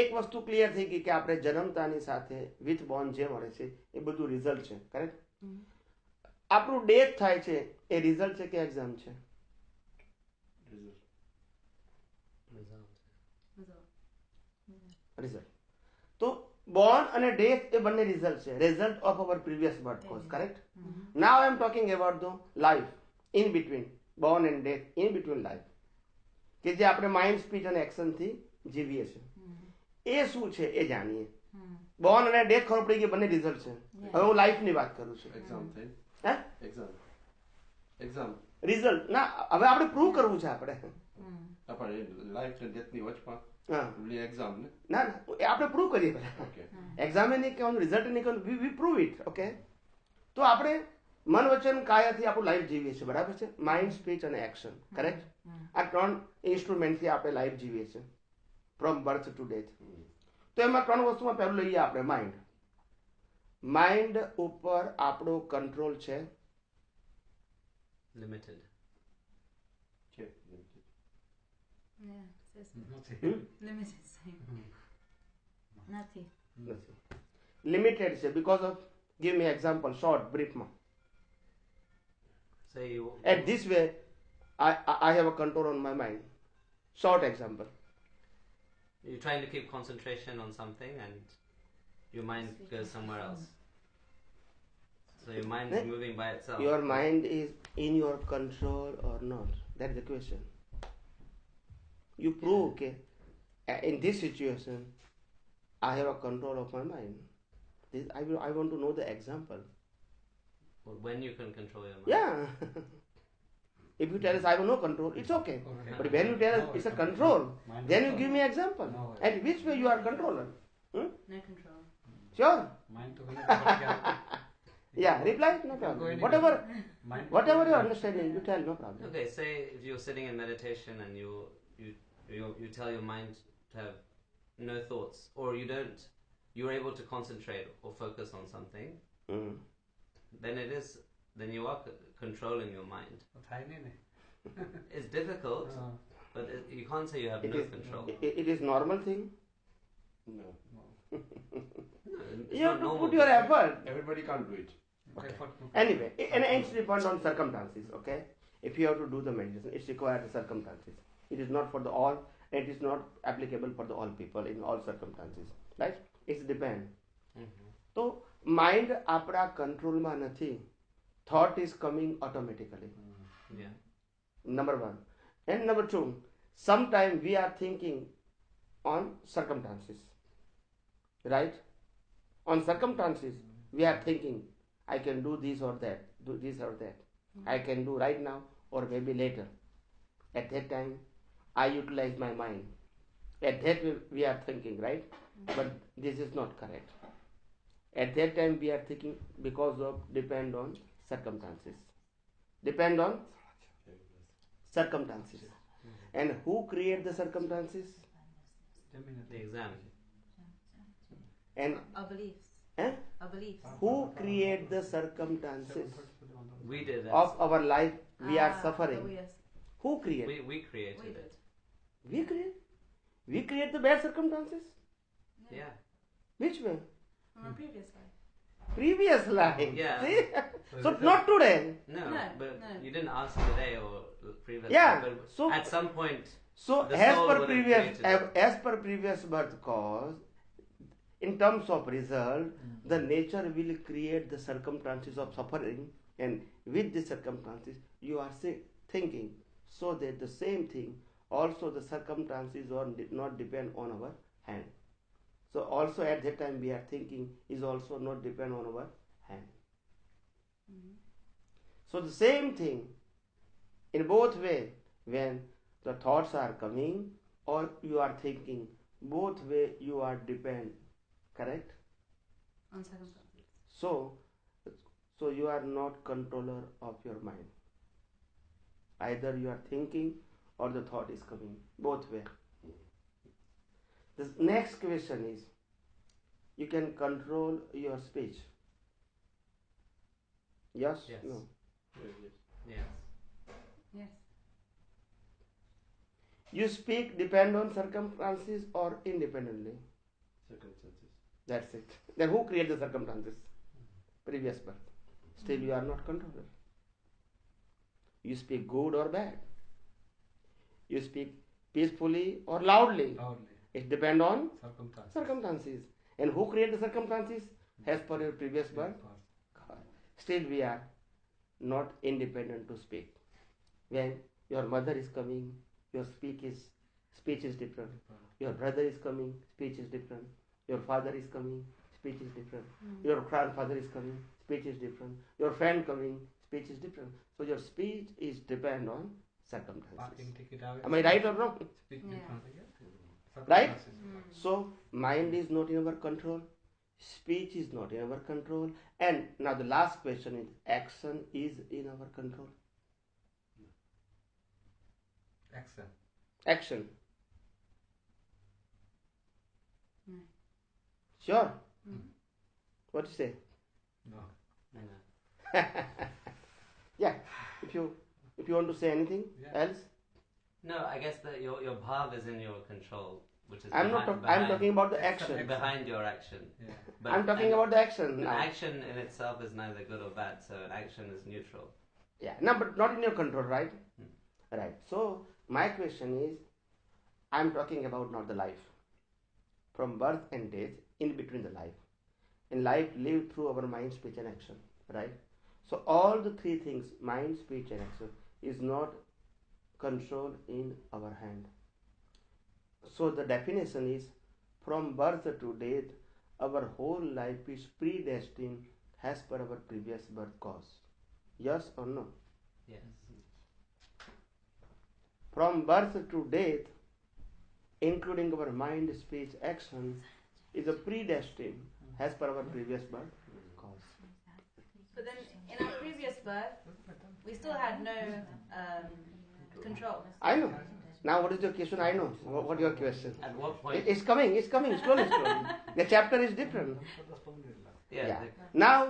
એક વસ્તુ ક્લિયર થઈ ગઈ કે આપણે જન્મતાની સાથે વિથ બોર્ન જે મળે છે એ બધું રિઝલ્ટ છે, કરેક્ટ? આપણું ડેથ થાય છે એ રિઝલ્ટ છે કે એક્ઝામ છે? રિઝલ્ટ. તો બોર્ન અને ડેથ એ બંને રિઝલ્ટ છે, result of our previous birth cause, correct? Now I am talking about the life in between born and death, in between life, કે જે આપણે માઇન્ડ, સ્પીચ અને એક્શન થી જીવીએ છીએ, એ શું છે એ જાણીએ. બોર્ન અને ડેથ ખબર પડી ગઈ, બંને રિઝલ્ટ છે. હવે હું લાઈફ ની વાત કરું છું. રિઝલ્ટ ના, હવે આપણે પ્રૂવ કરવું છે આપણે. લાઈફ અને ડેથ ની વચમાં એક્ઝામ ને ના એ આપણે પ્રૂવ કરીએ પહેલા. એક્ઝામ નહીં કહેવાનું, રિઝલ્ટ નહીં કહેવાનું, વી પ્રૂવ ઇટ. ઓકે, તો આપણે મન વચન કાયાથી આપણું લાઈફ જીવીએ છીએ, બરાબર છે? માઇન્ડ, સ્પીચ અને એક્શન, કરેક્ટ? આ 3 ઇન્સ્ટ્રુમેન્ટથી આપણે લાઈફ જીવીએ છીએ ફ્રોમ બર્થ ટુ ડેથ. તો એમાં 3 વસ્તુમાં પહેલું લઈએ આપણે માઇન્ડ. માઇન્ડ ઉપર આપણો કંટ્રોલ છે? Limited. લિમિટેડ છે. Because of, give me example, short બ્રીફમાં. So you At this way, I have a control on my mind. Short example. you're trying to keep concentration on something and your mind goes somewhere else. So your mind is moving by itself. Your mind is in your control or not? That's the question. You prove, okay, in this situation, I have a control of my mind. I want to know the example. Well, when you can control your mind. Yeah. If you tell us I have no control, it's okay. But when you tell us it's a control, then you give me example. At which way you are controller? No control. Sure. Mind to Yeah, reply, no problem. Whatever your understanding, you tell, no problem. Okay, say if you're sitting in meditation and you tell your mind to have no thoughts, or you're able to concentrate or focus on something, then you are controlling your mind. It's difficult, but you can't say you have no control. It is normal thing. No. You have to put your effort. Everybody can't do it. Okay. Anyway, and it depends on circumstances. Okay, if you have to do the meditation, it's required the circumstances. It is not for the all. It is not applicable for the all people in all circumstances. Right? It's depend. So mind આપણા કંટ્રોલમાં નથી. Thought is coming automatically. Yeah. Number 1. And number 2, sometimes we are thinking on circumstances. Right? On circumstances, we are thinking, I can do this or that, do this or that. I can do right now or maybe later. At that time, I utilize my mind. At that we are thinking, right? But this is not correct. At that time we are thinking because of depend on circumstances. Depend on circumstances. And who create the circumstances? The exam. And Our beliefs. eh? Our beliefs. Who create the circumstances We did that. of our life we are suffering? So yes. Who create? We created We it. did. We create. We create the bad circumstances. Yeah. Which way? From our previous life. Previous life. Yeah. See? So not today. No, No, but no. you didn't ask today or previously. Yeah, But so- at some point, So the as soul per would have previous created it. as per previous birth cause, in terms of result, the nature will create the circumstances of suffering, and with the circumstances you are thinking, so that the same thing also the circumstances or did not depend on our hand. So also at that time we are thinking is also not depend on our hand. So the same thing in both way, when the thoughts are coming or you are thinking, both way you are depend, correct? On circumstances. So you are not controller of your mind. Either you are thinking or the thought is coming, both way. The next question is, you can control your speech. Yes? Yes. No. Yes. Yes. You speak depend on circumstances or independently? Circumstances. That's it. Then who created the circumstances? Previous birth. Still you are not controller. You speak good or bad. You speak peacefully or loudly. Loudly. It depends on Circumstances. circumstances. And who created the circumstances? As per your previous birth. God. Still we are not independent to speak. When your mother is coming, your speech is different. Your brother is coming, speech is different. Your father is coming, speech is different. Your grandfather is coming, speech is different. Your friend coming, speech is different. So your speech is depend on circumstances. Parking ticket away. Am I right or wrong? Speak Yeah. different again. Right? Circumstances. So mind is not in our control, speech is not in our control, and now the last question is action is in our control. Action. Action. No. Sure. Mm. What you say? No. I know. Yeah. If you want to say anything Yeah. else, No, I guess that your bhav is in your control, which is I'm talking about the Action. action. behind your action. Yeah. But I'm talking an- about the action an now. action in itself is neither good or bad, so an action is neutral. Yeah. No, but not in your control, right? Hmm. Right. So my question is, I'm talking about not the life. From birth and death, in between the life. In life, live through our mind, speech, and action. Right. So all the three things, mind, speech, and action, is not control in our hand. So the definition is, from birth to death, our whole life is predestined as per our previous birth cause. Yes or no? Yes. From birth to death, including our mind, speech, action, is a predestined as per our previous birth cause. But then in our previous birth, we still had no control. I know. Now what is your question? I know. What is your question? At what point? It's coming, slowly. The chapter is different. Yeah. Yeah. the- Now